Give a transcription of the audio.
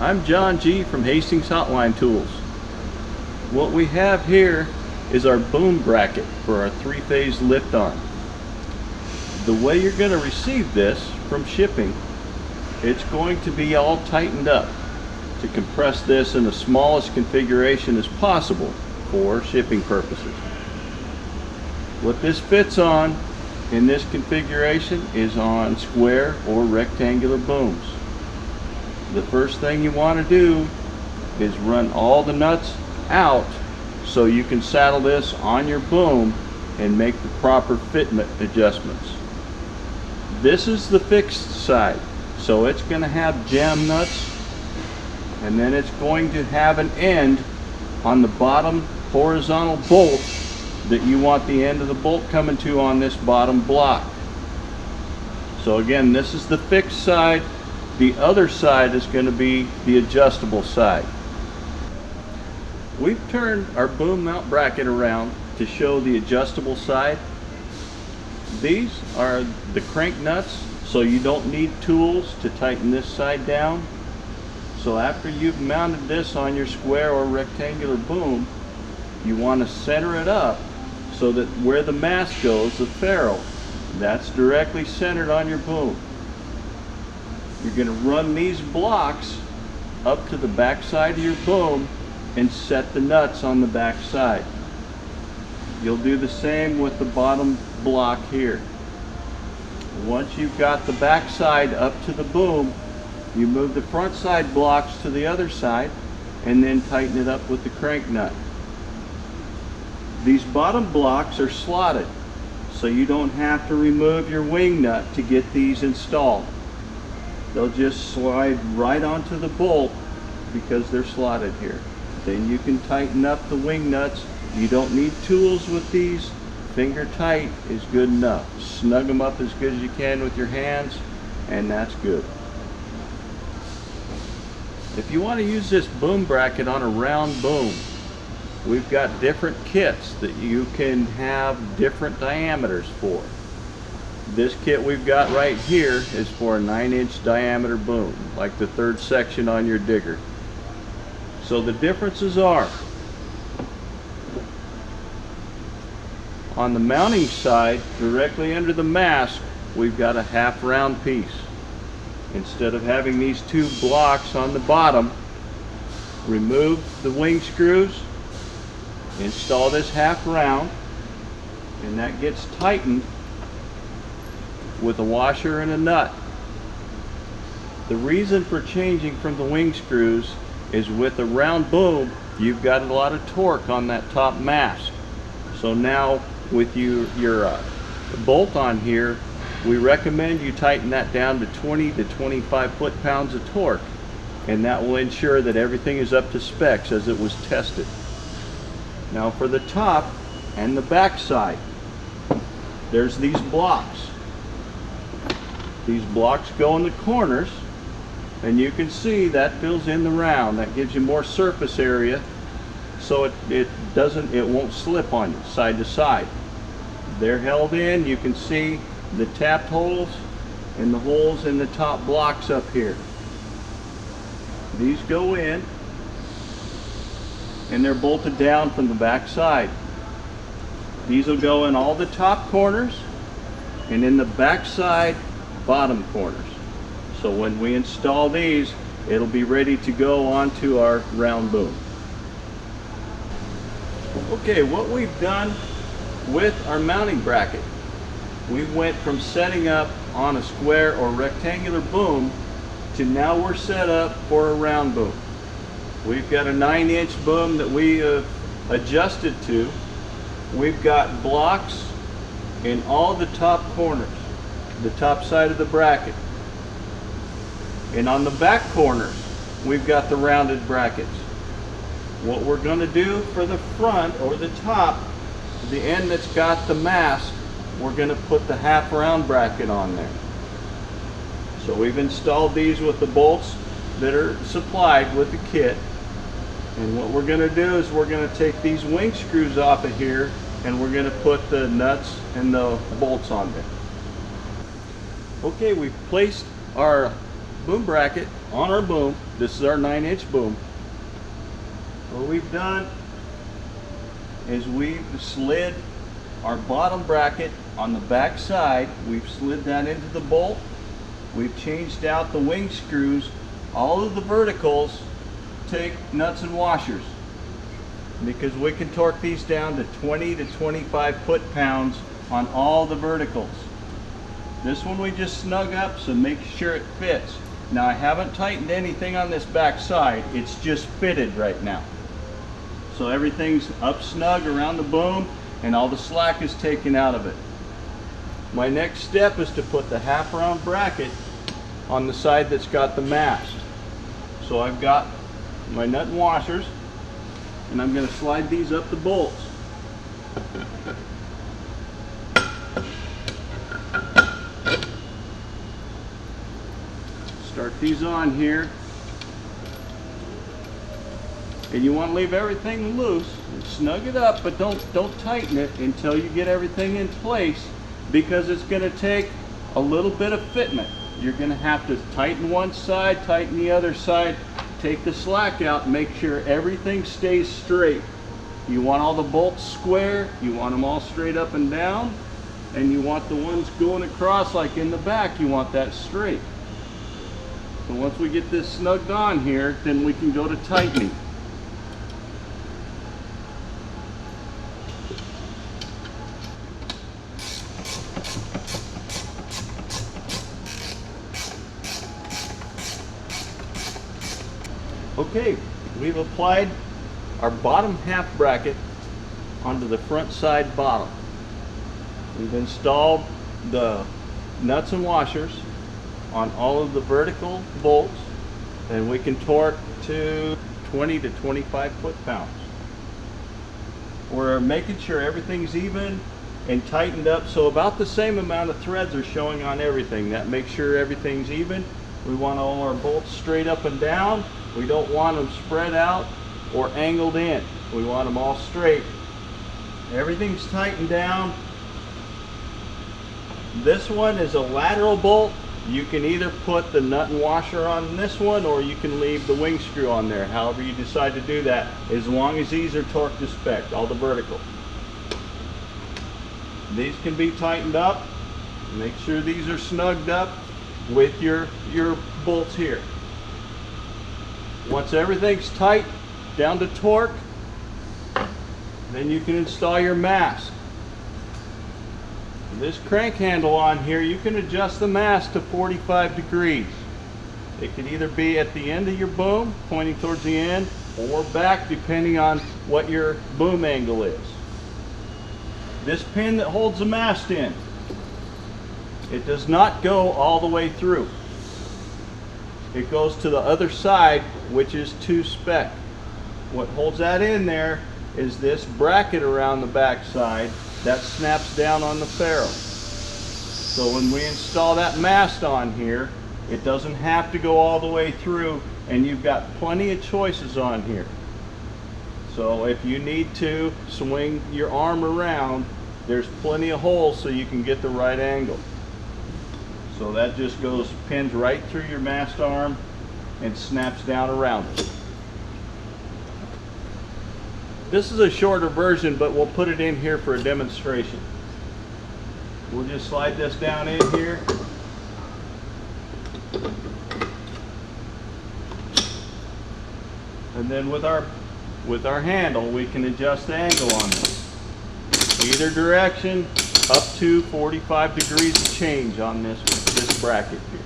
I'm John G. from Hastings Hotline Tools. What we have here is our boom bracket for our three-phase lift arm. The way you're going to receive this from shipping, it's going to be all tightened up to compress this in the smallest configuration as possible for shipping purposes. What this fits on in this configuration is on square or rectangular booms. The first thing you want to do is run all the nuts out so you can saddle this on your boom and make the proper fitment adjustments. This is the fixed side, so it's going to have jam nuts, and then it's going to have an end on the bottom horizontal bolt that you want the end of the bolt coming to on this bottom block. So again, this is the fixed side. The other side is going to be the adjustable side. We've turned our boom mount bracket around to show the adjustable side. These are the crank nuts, so you don't need tools to tighten this side down. So after you've mounted this on your square or rectangular boom, you want to center it up so that where the mast goes, the ferrule, that's directly centered on your boom. You're going to run these blocks up to the back side of your boom and set the nuts on the back side. You'll do the same with the bottom block here. Once you've got the back side up to the boom, you move the front side blocks to the other side and then tighten it up with the crank nut. These bottom blocks are slotted, so you don't have to remove your wing nut to get these installed. They'll just slide right onto the bolt because they're slotted here. Then you can tighten up the wing nuts. You don't need tools with these. Finger tight is good enough. Snug them up as good as you can with your hands, and that's good. If you want to use this boom bracket on a round boom, we've got different kits that you can have different diameters for. This kit we've got right here is for a 9-inch diameter boom, like the third section on your digger. So the differences are, on the mounting side, directly under the mast, we've got a half round piece. Instead of having these two blocks on the bottom, remove the wing screws, install this half round, and that gets tightened with a washer and a nut. The reason for changing from the wing screws is with a round boom, you've got a lot of torque on that top mast. So now with your bolt on here, we recommend you tighten that down to 20 to 25 foot-pounds of torque, and that will ensure that everything is up to specs as it was tested. Now for the top and the back side, there's these blocks. These blocks go in the corners, and you can see that fills in the round. That gives you more surface area, so it won't slip on you side to side. They're held in. You can see the tapped holes and the holes in the top blocks up here. These go in, and they're bolted down from the back side. These will go in all the top corners and in the back side bottom corners. So when we install these, it'll be ready to go onto our round boom. Okay, what we've done with our mounting bracket, we went from setting up on a square or rectangular boom to now we're set up for a round boom. We've got a 9-inch boom that we have adjusted to. We've got blocks in all the top corners, the top side of the bracket. And on the back corners, we've got the rounded brackets. What we're going to do for the front or the top, the end that's got the mast, we're going to put the half round bracket on there. So we've installed these with the bolts that are supplied with the kit. And what we're going to do is we're going to take these wing screws off of here, and we're going to put the nuts and the bolts on there. Okay, we've placed our boom bracket on our boom. This is our 9-inch boom. What we've done is we've slid our bottom bracket on the back side. We've slid that into the bolt. We've changed out the wing screws. All of the verticals take nuts and washers because we can torque these down to 20 to 25 foot-pounds on all the verticals. This one we just snug up so make sure it fits. Now I haven't tightened anything on this back side, it's just fitted right now. So everything's up snug around the boom and all the slack is taken out of it. My next step is to put the half round bracket on the side that's got the mast. So I've got my nut and washers and I'm going to slide these up the bolts. Start these on here. And you want to leave everything loose and snug it up, but don't tighten it until you get everything in place, because it's going to take a little bit of fitment. You're going to have to tighten one side, tighten the other side, take the slack out, make sure everything stays straight. You want all the bolts square, you want them all straight up and down, and you want the ones going across like in the back, you want that straight. So once we get this snugged on here, then we can go to tightening. Okay, we've applied our bottom half bracket onto the front side bottom. We've installed the nuts and washers on all of the vertical bolts, and we can torque to 20 to 25 foot-pounds. We're making sure everything's even and tightened up, so about the same amount of threads are showing on everything. That makes sure everything's even. We want all our bolts straight up and down. We don't want them spread out or angled in. We want them all straight. Everything's tightened down. This one is a lateral bolt. You can either put the nut and washer on this one, or you can leave the wing screw on there, however you decide to do that, as long as these are torqued to spec, all the vertical. These can be tightened up. Make sure these are snugged up with your bolts here. Once everything's tight down to torque, then you can install your mast. This crank handle on here, you can adjust the mast to 45 degrees. It could either be at the end of your boom, pointing towards the end, or back, depending on what your boom angle is. This pin that holds the mast in, it does not go all the way through. It goes to the other side, which is 2 spec. What holds that in there is this bracket around the back side that snaps down on the ferrule. So when we install that mast on here, it doesn't have to go all the way through, and you've got plenty of choices on here. So if you need to swing your arm around, there's plenty of holes so you can get the right angle. So that just goes, pins right through your mast arm and snaps down around it. This is a shorter version, but we'll put it in here for a demonstration. We'll just slide this down in here. And then with our handle, we can adjust the angle on this. Either direction, up to 45 degrees of change on this bracket here.